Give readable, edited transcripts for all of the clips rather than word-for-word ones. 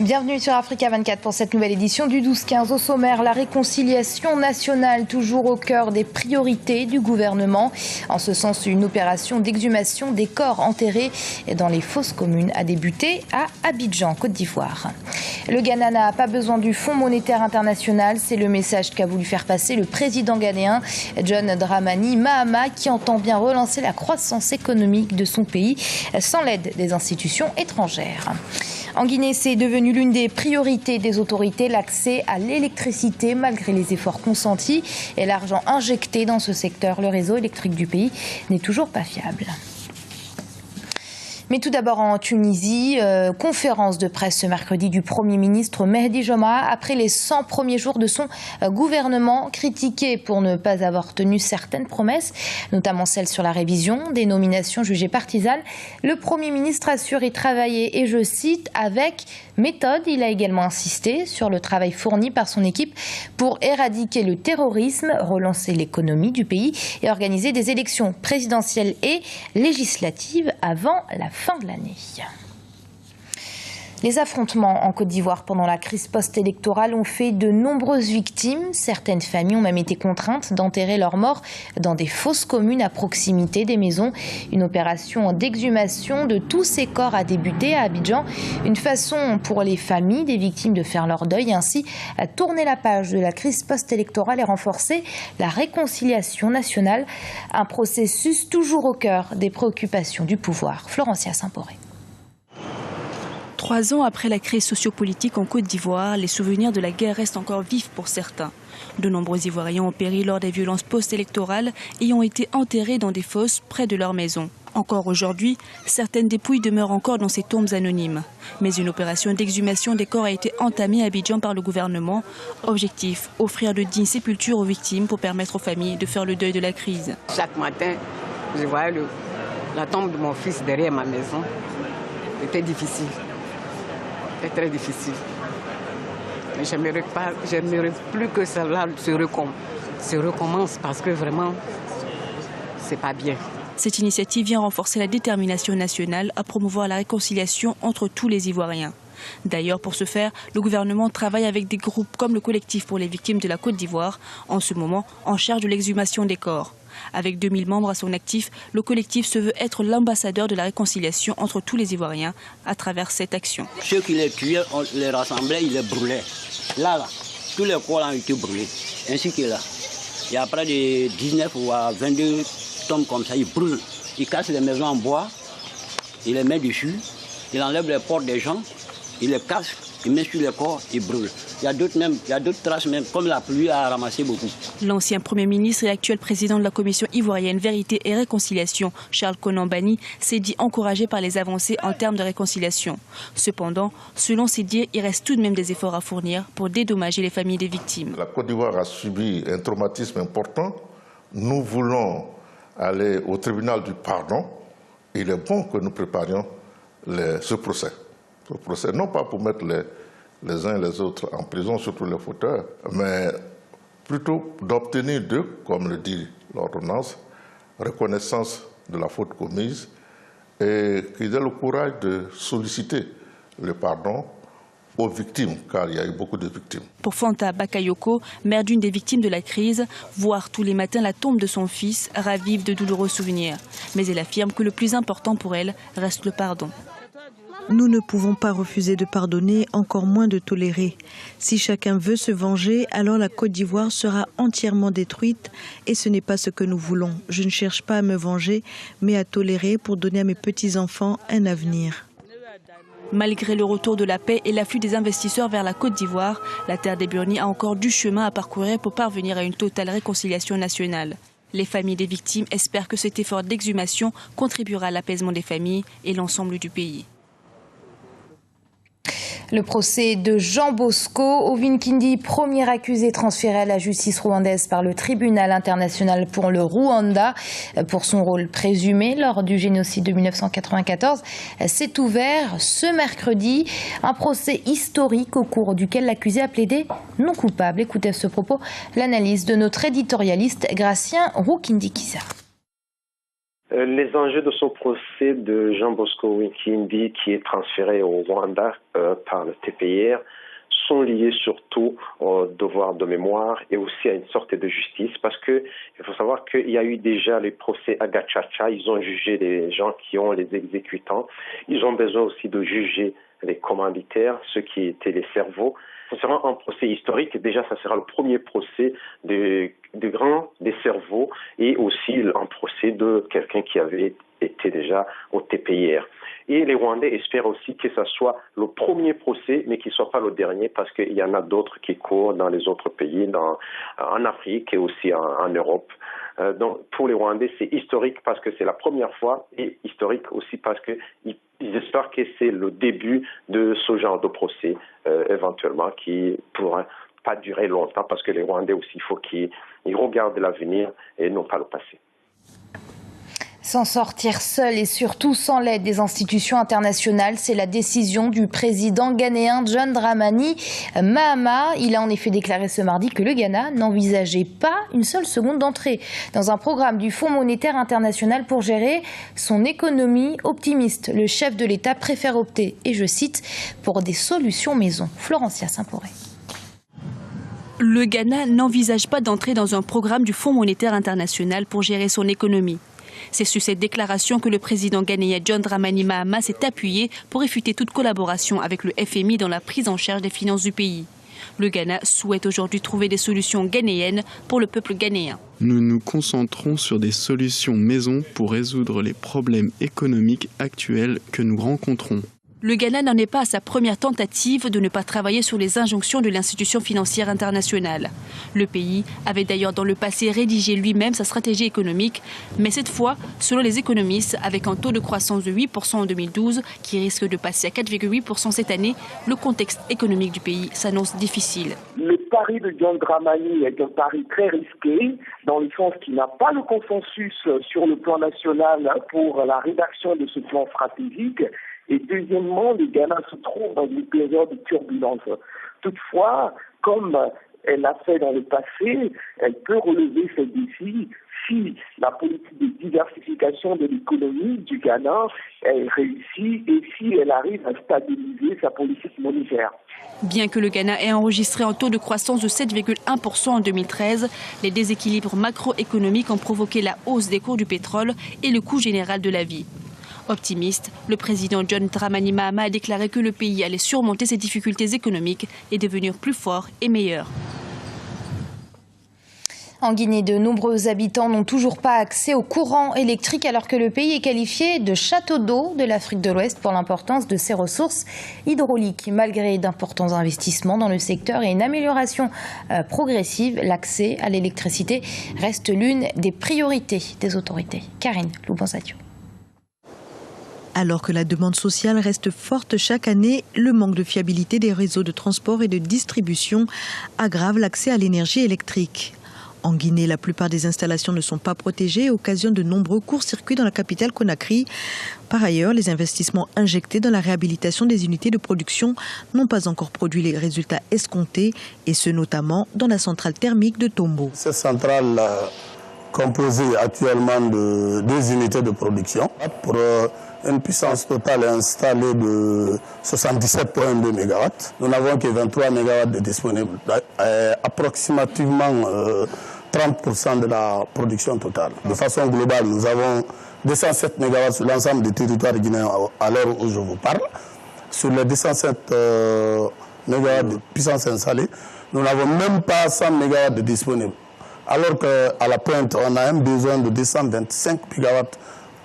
Bienvenue sur Africa 24 pour cette nouvelle édition du 12-15. Au sommaire, la réconciliation nationale, toujours au cœur des priorités du gouvernement. En ce sens, une opération d'exhumation des corps enterrés dans les fosses communes a débuté à Abidjan, Côte d'Ivoire. Le Ghana n'a pas besoin du Fonds monétaire international. C'est le message qu'a voulu faire passer le président ghanéen John Dramani Mahama, qui entend bien relancer la croissance économique de son pays sans l'aide des institutions étrangères. En Guinée, c'est devenu l'une des priorités des autorités, l'accès à l'électricité, malgré les efforts consentis et l'argent injecté dans ce secteur. Le réseau électrique du pays n'est toujours pas fiable. Mais tout d'abord en Tunisie, conférence de presse ce mercredi du Premier ministre Mehdi Joma après les 100 premiers jours de son gouvernement, critiqué pour ne pas avoir tenu certaines promesses, notamment celle sur la révision des nominations jugées partisanes. Le Premier ministre assure y travailler, et je cite, avec méthode. Il a également insisté sur le travail fourni par son équipe pour éradiquer le terrorisme, relancer l'économie du pays et organiser des élections présidentielles et législatives avant la fin de l'année. Les affrontements en Côte d'Ivoire pendant la crise post-électorale ont fait de nombreuses victimes. Certaines familles ont même été contraintes d'enterrer leurs morts dans des fosses communes à proximité des maisons. Une opération d'exhumation de tous ces corps a débuté à Abidjan. Une façon pour les familles des victimes de faire leur deuil et ainsi tourner la page de la crise post-électorale et renforcer la réconciliation nationale. Un processus toujours au cœur des préoccupations du pouvoir. Florencia Saint-Poré. 3 ans après la crise sociopolitique en Côte d'Ivoire, les souvenirs de la guerre restent encore vifs pour certains. De nombreux Ivoiriens ont péri lors des violences post-électorales et ont été enterrés dans des fosses près de leur maison. Encore aujourd'hui, certaines dépouilles demeurent encore dans ces tombes anonymes. Mais une opération d'exhumation des corps a été entamée à Abidjan par le gouvernement. Objectif, offrir de dignes sépultures aux victimes pour permettre aux familles de faire le deuil de la crise. Chaque matin, je voyais la tombe de mon fils derrière ma maison. C'était difficile. C'est très difficile. Mais j'aimerais plus que cela se recommence parce que vraiment, c'est pas bien. Cette initiative vient renforcer la détermination nationale à promouvoir la réconciliation entre tous les Ivoiriens. D'ailleurs, pour ce faire, le gouvernement travaille avec des groupes comme le collectif pour les victimes de la Côte d'Ivoire, en ce moment en charge de l'exhumation des corps. Avec 2000 membres à son actif, le collectif se veut être l'ambassadeur de la réconciliation entre tous les Ivoiriens à travers cette action. Ceux qui les tuaient, on les rassemblait, ils les brûlaient. Là, tous les corps ont été brûlés, ainsi que là. Il y a près de 19 ou 22 tombes comme ça, ils brûlent. Ils cassent les maisons en bois, ils les mettent dessus, ils enlèvent les portes des gens, ils les cassent, ils mettent sur les corps, ils brûlent. Il y a d'autres traces même, comme la pluie a ramassé beaucoup. L'ancien Premier ministre et actuel président de la Commission ivoirienne Vérité et Réconciliation, Charles Konan Banny, s'est dit encouragé par les avancées en termes de réconciliation. Cependant, selon ses dires, il reste tout de même des efforts à fournir pour dédommager les familles des victimes. La Côte d'Ivoire a subi un traumatisme important. Nous voulons aller au tribunal du pardon. Il est bon que nous préparions ce procès. Ce procès, non pas pour mettre les uns et les autres en prison, surtout les fauteurs, mais plutôt d'obtenir d'eux, comme le dit l'ordonnance, reconnaissance de la faute commise et qu'ils aient le courage de solliciter le pardon aux victimes, car il y a eu beaucoup de victimes. Pour Fanta Bakayoko, mère d'une des victimes de la crise, voir tous les matins la tombe de son fils ravive de douloureux souvenirs. Mais elle affirme que le plus important pour elle reste le pardon. Nous ne pouvons pas refuser de pardonner, encore moins de tolérer. Si chacun veut se venger, alors la Côte d'Ivoire sera entièrement détruite et ce n'est pas ce que nous voulons. Je ne cherche pas à me venger, mais à tolérer pour donner à mes petits-enfants un avenir. Malgré le retour de la paix et l'afflux des investisseurs vers la Côte d'Ivoire, la terre des Burnis a encore du chemin à parcourir pour parvenir à une totale réconciliation nationale. Les familles des victimes espèrent que cet effort d'exhumation contribuera à l'apaisement des familles et l'ensemble du pays. Le procès de Jean Bosco Ovinkindi, premier accusé transféré à la justice rwandaise par le tribunal international pour le Rwanda pour son rôle présumé lors du génocide de 1994, s'est ouvert ce mercredi. Un procès historique au cours duquel l'accusé a plaidé non coupable. Écoutez à ce propos l'analyse de notre éditorialiste Gratien Roukindikiza. Les enjeux de ce procès de Jean Bosco Winkindi, qui est transféré au Rwanda par le TPIR, sont liés surtout au devoir de mémoire et aussi à une sorte de justice, parce que il faut savoir qu'il y a eu déjà les procès à Gachacha, ils ont jugé les gens qui ont les exécutants, ils ont besoin aussi de juger les commanditaires, ceux qui étaient les cerveaux. Ce sera un procès historique, déjà ça sera le premier procès des grands, des cerveaux, et aussi un procès de quelqu'un qui avait été déjà au TPIR. Et les Rwandais espèrent aussi que ce soit le premier procès, mais qu'il ne soit pas le dernier, parce qu'il y en a d'autres qui courent dans les autres pays, en Afrique et aussi en Europe. Donc pour les Rwandais, c'est historique parce que c'est la première fois, et historique aussi parce qu'ils espèrent que c'est le début de ce genre de procès, éventuellement, qui ne pourra pas durer longtemps, parce que les Rwandais aussi, il faut qu'ils regardent l'avenir et non pas le passé. S'en sortir seul et surtout sans l'aide des institutions internationales, c'est la décision du président ghanéen John Dramani Mahama. Il a en effet déclaré ce mardi que le Ghana n'envisageait pas une seule seconde d'entrée dans un programme du Fonds monétaire international pour gérer son économie optimiste. Le chef de l'État préfère opter, et je cite, pour des solutions maison. Florencia Saint-Poré. Le Ghana n'envisage pas d'entrer dans un programme du Fonds monétaire international pour gérer son économie. C'est sur cette déclaration que le président ghanéen John Dramani Mahama s'est appuyé pour réfuter toute collaboration avec le FMI dans la prise en charge des finances du pays. Le Ghana souhaite aujourd'hui trouver des solutions ghanéennes pour le peuple ghanéen. Nous nous concentrons sur des solutions maison pour résoudre les problèmes économiques actuels que nous rencontrons. Le Ghana n'en est pas à sa première tentative de ne pas travailler sur les injonctions de l'institution financière internationale. Le pays avait d'ailleurs dans le passé rédigé lui-même sa stratégie économique, mais cette fois, selon les économistes, avec un taux de croissance de 8% en 2012 qui risque de passer à 4,8% cette année, le contexte économique du pays s'annonce difficile. Le pari de John Dramani est un pari très risqué, dans le sens qu'il n'a pas le consensus sur le plan national pour la rédaction de ce plan stratégique. Et deuxièmement, le Ghana se trouve dans une période de turbulence. Toutefois, comme elle l'a fait dans le passé, elle peut relever ces défis si la politique de diversification de l'économie du Ghana est réussie et si elle arrive à stabiliser sa politique monétaire. Bien que le Ghana ait enregistré un taux de croissance de 7,1% en 2013, les déséquilibres macroéconomiques ont provoqué la hausse des cours du pétrole et le coût général de la vie. Optimiste, le président John Dramani Mahama a déclaré que le pays allait surmonter ses difficultés économiques et devenir plus fort et meilleur. En Guinée, de nombreux habitants n'ont toujours pas accès au courant électrique alors que le pays est qualifié de château d'eau de l'Afrique de l'Ouest pour l'importance de ses ressources hydrauliques. Malgré d'importants investissements dans le secteur et une amélioration progressive, l'accès à l'électricité reste l'une des priorités des autorités. Karine Loubansadio. Alors que la demande sociale reste forte chaque année, le manque de fiabilité des réseaux de transport et de distribution aggrave l'accès à l'énergie électrique. En Guinée, la plupart des installations ne sont pas protégées et occasionnent de nombreux courts-circuits dans la capitale Conakry. Par ailleurs, les investissements injectés dans la réhabilitation des unités de production n'ont pas encore produit les résultats escomptés, et ce notamment dans la centrale thermique de Tombo. Cette centrale composée actuellement de 2 unités de production pour une puissance totale installée de 77,2 MW. Nous n'avons que 23 MW de disponibles, approximativement 30% de la production totale. De façon globale, nous avons 207 MW sur l'ensemble du territoire guinéen à l'heure où je vous parle. Sur les 207 MW de puissance installée, nous n'avons même pas 100 MW de disponibles. Alors qu'à la pointe, on a un besoin de 225 MW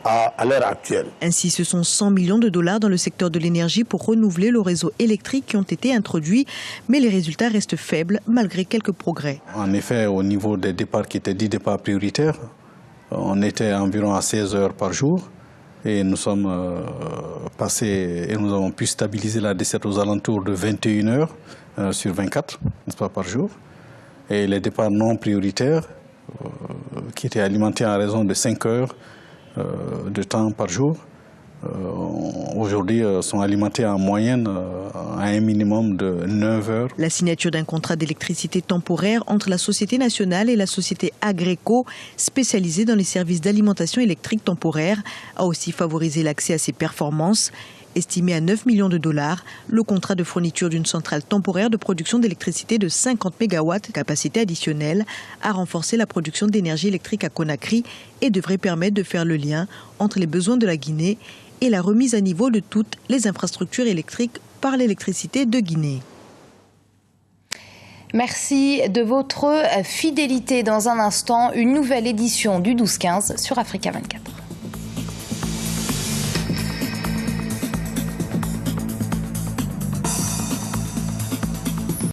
à l'heure actuelle. Ainsi, ce sont 100 millions de dollars dans le secteur de l'énergie pour renouveler le réseau électrique qui ont été introduits, mais les résultats restent faibles malgré quelques progrès. En effet, au niveau des départs qui étaient 10 départs prioritaires, on était environ à 16 heures par jour et nous sommes passés et nous avons pu stabiliser la desserte aux alentours de 21 heures sur 24, n'est-ce pas, par jour. Et les départs non prioritaires qui étaient alimentés à raison de 5 heures de temps par jour, aujourd'hui sont alimentés en moyenne à un minimum de 9 heures. La signature d'un contrat d'électricité temporaire entre la Société nationale et la société Agreco, spécialisée dans les services d'alimentation électrique temporaire, a aussi favorisé l'accès à ces performances. Estimé à 9 millions de dollars, le contrat de fourniture d'une centrale temporaire de production d'électricité de 50 MW capacité additionnelle a renforcé la production d'énergie électrique à Conakry et devrait permettre de faire le lien entre les besoins de la Guinée et la remise à niveau de toutes les infrastructures électriques par l'électricité de Guinée. Merci de votre fidélité. Dans un instant, une nouvelle édition du 12-15 sur Africa 24.